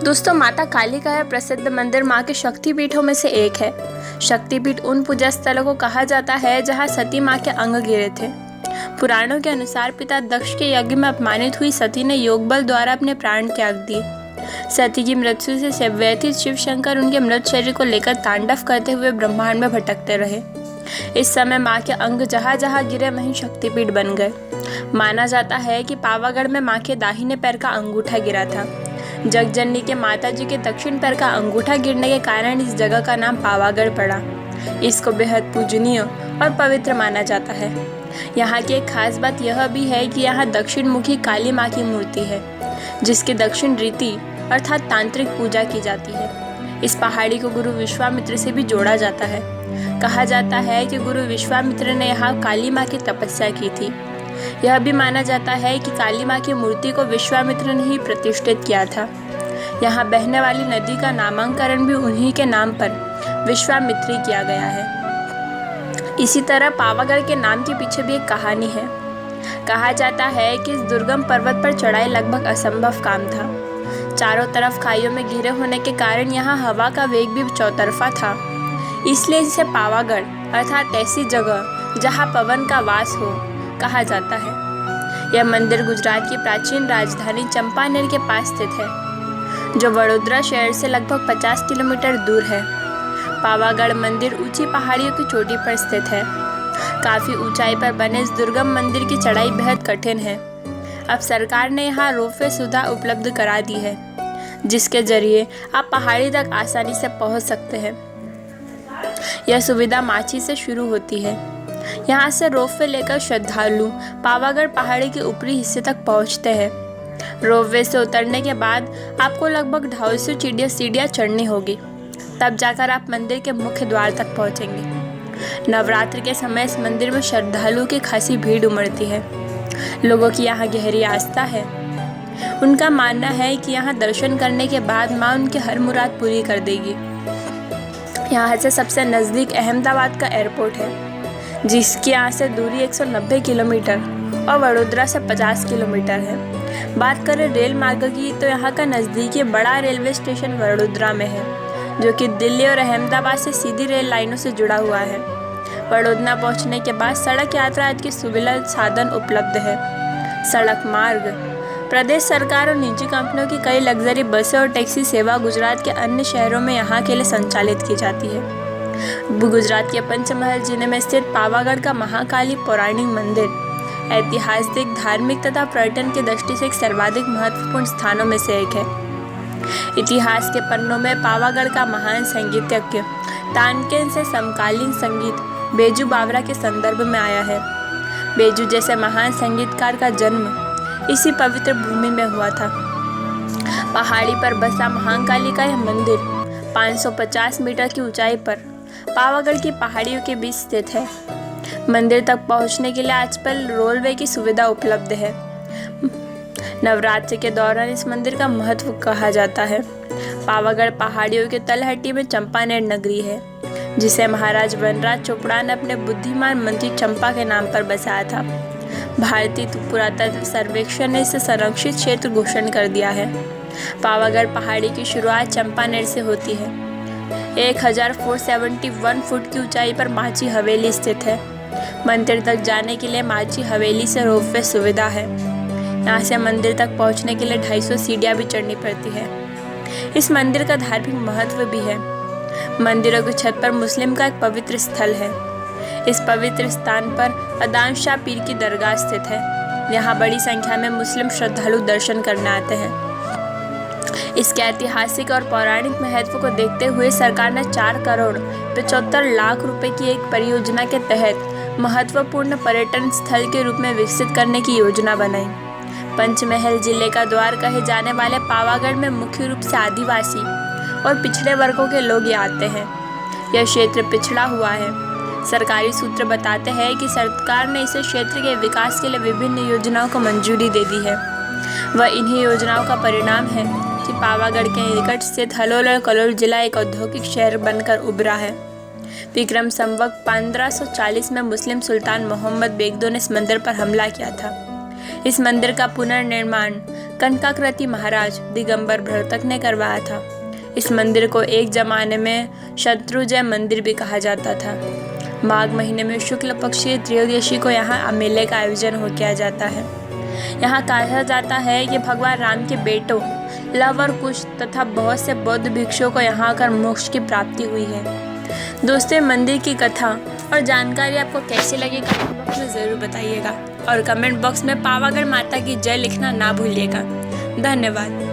दोस्तों, माता काली का यह प्रसिद्ध मंदिर मां के शक्तिपीठों में से एक है। शक्तिपीठ उन पूजा स्थलों को कहा जाता है जहां सती मां के अंग गिरे थे। पुराणों के अनुसार पिता दक्ष के यज्ञ में अपमानित हुई सती ने योग बल द्वारा अपने प्राण त्याग दिए। सती की मृत्यु से व्यथित शिव शंकर उनके मृत शरीर को लेकर तांडव करते हुए ब्रह्मांड में भटकते रहे। इस समय मां के अंग जहां जहां गिरे वहीं शक्तिपीठ बन गए। माना जाता है कि पावागढ़ में मां के दाहिने पैर का अंगूठा गिरा था। जगजननी के माताजी के दक्षिण पैर का अंगूठा गिरने के कारण इस जगह का नाम पावागढ़ पड़ा। इसको बेहद पूजनीय और पवित्र माना जाता है। यहाँ की एक खास बात यह भी है कि यहाँ दक्षिण मुखी काली माँ की मूर्ति है, जिसकी दक्षिण रीति अर्थात तांत्रिक पूजा की जाती है। इस पहाड़ी को गुरु विश्वामित्र से भी जोड़ा जाता है। कहा जाता है कि गुरु विश्वामित्र ने यहाँ काली माँ की तपस्या की थी। यह भी माना जाता है कि काली माँ की मूर्ति को विश्वामित्र ने ही प्रतिष्ठित किया था। यहाँ बहने वाली नदी का नामकरण भी उन्हीं के नाम पर विश्वामित्री किया गया है। इसी तरह पावागढ़ के नाम के पीछे भी एक कहानी है। कहा जाता है कि इस दुर्गम पर्वत पर चढ़ाई लगभग असंभव काम था। चारों तरफ खाइयों में घिरे होने के कारण यहाँ हवा का वेग भी चौतरफा था। इसलिए इसे पावागढ़ अर्थात ऐसी जगह जहाँ पवन का वास हो कहा जाता है। यह मंदिर गुजरात की प्राचीन राजधानी चंपानेर के पास स्थित है, जो वडोदरा शहर से लगभग 50 किलोमीटर दूर है। पावागढ़ मंदिर ऊंची पहाड़ियों की चोटी पर स्थित है। काफ़ी ऊंचाई पर बने इस दुर्गम मंदिर की चढ़ाई बेहद कठिन है। अब सरकार ने यहाँ रोपवे सुविधा उपलब्ध करा दी है, जिसके जरिए आप पहाड़ी तक आसानी से पहुँच सकते हैं। यह सुविधा माची से शुरू होती है। यहाँ से रोपवे लेकर श्रद्धालु पावागढ़ पहाड़ी के ऊपरी हिस्से तक पहुँचते हैं। रोपवे से उतरने के बाद आपको लगभग 250 सीढ़ियाँ चढ़नी होगी, तब जाकर आप मंदिर के मुख्य द्वार तक पहुँचेंगे। नवरात्र के समय इस मंदिर में श्रद्धालुओं की खासी भीड़ उमड़ती है। लोगों की यहाँ गहरी आस्था है। उनका मानना है कि यहाँ दर्शन करने के बाद माँ उनकी हर मुराद पूरी कर देगी। यहाँ से सबसे नज़दीक अहमदाबाद का एयरपोर्ट है, जिसकी यहाँ से दूरी 190 किलोमीटर और वडोदरा से 50 किलोमीटर है। बात करें रेल मार्ग की तो यहाँ का नज़दीकी बड़ा रेलवे स्टेशन वडोदरा में है, जो कि दिल्ली और अहमदाबाद से सीधी रेल लाइनों से जुड़ा हुआ है। वडोदरा पहुँचने के बाद सड़क यातायात की सुविधा साधन उपलब्ध है। सड़क मार्ग प्रदेश सरकार और निजी कंपनियों की कई लग्जरी बसें और टैक्सी सेवा गुजरात के अन्य शहरों में यहाँ के लिए संचालित की जाती है। गुजरात के पंचमहल जिले में स्थित पावागढ़ का महाकाली पौराणिक मंदिर ऐतिहासिक, धार्मिक तथा पर्यटन की दृष्टि से एक सर्वाधिक महत्वपूर्ण स्थानों में से एक है। इतिहास के पन्नों में पावागढ़ का महान संगीतज्ञ तानसेन से समकालीन संगीत बेजू बावरा के संदर्भ में आया है। बेजू जैसे महान संगीतकार का जन्म इसी पवित्र भूमि में हुआ था। पहाड़ी पर बसा महाकाली का यह मंदिर 550 मीटर की ऊंचाई पर पावागढ़ की पहाड़ियों के बीच स्थित है। मंदिर तक पहुंचने के लिए आजकल रोपवे की सुविधा उपलब्ध है। नवरात्रि के दौरान इस मंदिर का महत्व कहा जाता है। पावागढ़ पहाड़ियों के तलहटी में चंपानेर नगरी है, जिसे महाराज वनराज चोपड़ा ने अपने बुद्धिमान मंत्री चंपा के नाम पर बसाया था। भारतीय पुरातत्व सर्वेक्षण ने इसे संरक्षित क्षेत्र घोषण कर दिया है। पावागढ़ पहाड़ी की शुरुआत चंपानेर से होती है। 1471 फुट की ऊंचाई पर माची हवेली स्थित है। मंदिर तक जाने के लिए माची हवेली से रोपवे सुविधा है। यहाँ से मंदिर तक पहुँचने के लिए 250 सीढ़ियाँ भी चढ़नी पड़ती है। इस मंदिर का धार्मिक महत्व भी है। मंदिरों की छत पर मुस्लिम का एक पवित्र स्थल है। इस पवित्र स्थान पर अदान शाह पीर की दरगाह स्थित है। यहाँ बड़ी संख्या में मुस्लिम श्रद्धालु दर्शन करने आते हैं। इसके ऐतिहासिक और पौराणिक महत्व को देखते हुए सरकार ने 4 करोड़ 75 लाख रुपए की एक परियोजना के तहत महत्वपूर्ण पर्यटन स्थल के रूप में विकसित करने की योजना बनाई। पंचमहल जिले का द्वार कहे जाने वाले पावागढ़ में मुख्य रूप से आदिवासी और पिछड़े वर्गों के लोग ही आते हैं। यह क्षेत्र पिछड़ा हुआ है। सरकारी सूत्र बताते हैं कि सरकार ने इस क्षेत्र के विकास के लिए विभिन्न योजनाओं को मंजूरी दे दी है। वह इन्हीं योजनाओं का परिणाम है कि पावागढ़ के निकट स्थित हलोल और कलोल जिला एक औद्योगिक शहर बनकर उभरा है। विक्रम संवत 1540 में मुस्लिम सुल्तान मोहम्मद बेगदो ने इस मंदिर पर हमला किया था। इस मंदिर का पुनर्निर्माण कनकाकृति महाराज दिगंबर भरतक ने करवाया था। इस मंदिर को एक जमाने में शत्रुंजय मंदिर भी कहा जाता था। माघ महीने में शुक्ल पक्ष की त्रयोदशी को यहाँ मेले का आयोजन किया जाता है। यहाँ कहा जाता है कि भगवान राम के बेटों लव और कुश तथा बहुत से बौद्ध भिक्षुओं को यहाँ आकर मोक्ष की प्राप्ति हुई है। दोस्तों, मंदिर की कथा और जानकारी आपको कैसी लगी कमेंट बॉक्स में ज़रूर बताइएगा और कमेंट बॉक्स में पावागढ़ माता की जय लिखना ना भूलिएगा। धन्यवाद।